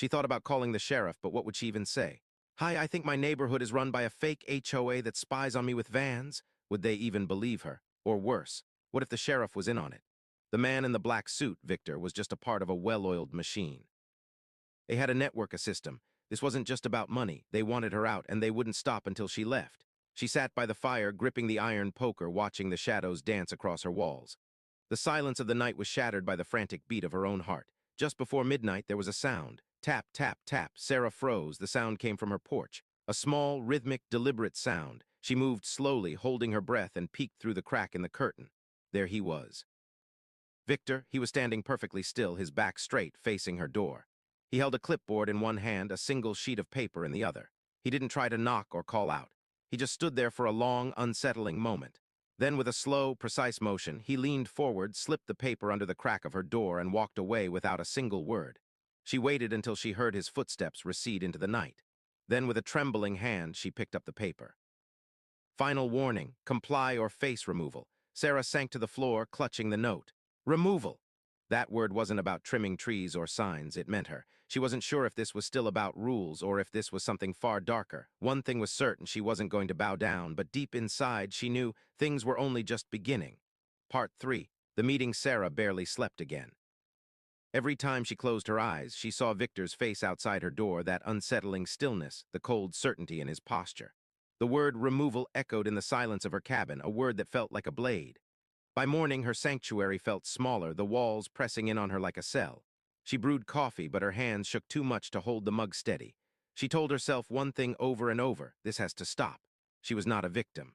She thought about calling the sheriff, but what would she even say? Hi, I think my neighborhood is run by a fake HOA that spies on me with vans. Would they even believe her? Or worse, what if the sheriff was in on it? The man in the black suit, Victor, was just a part of a well-oiled machine. They had a network system. This wasn't just about money. They wanted her out, and they wouldn't stop until she left. She sat by the fire, gripping the iron poker, watching the shadows dance across her walls. The silence of the night was shattered by the frantic beat of her own heart. Just before midnight, there was a sound. Tap, tap, tap. Sara froze. The sound came from her porch. A small, rhythmic, deliberate sound. She moved slowly, holding her breath, and peeked through the crack in the curtain. There he was. Victor, he was standing perfectly still, his back straight, facing her door. He held a clipboard in one hand, a single sheet of paper in the other. He didn't try to knock or call out. He just stood there for a long, unsettling moment. Then, with a slow, precise motion, he leaned forward, slipped the paper under the crack of her door, and walked away without a single word. She waited until she heard his footsteps recede into the night. Then, with a trembling hand, she picked up the paper. Final warning, comply or face removal. Sara sank to the floor, clutching the note. Removal! That word wasn't about trimming trees or signs, it meant her. She wasn't sure if this was still about rules or if this was something far darker. One thing was certain, she wasn't going to bow down, but deep inside she knew things were only just beginning. Part 3. The meeting. Sara barely slept again. Every time she closed her eyes, she saw Victor's face outside her door, that unsettling stillness, the cold certainty in his posture. The word removal echoed in the silence of her cabin, a word that felt like a blade. By morning, her sanctuary felt smaller, the walls pressing in on her like a cell. She brewed coffee, but her hands shook too much to hold the mug steady. She told herself one thing over and over: this has to stop. She was not a victim.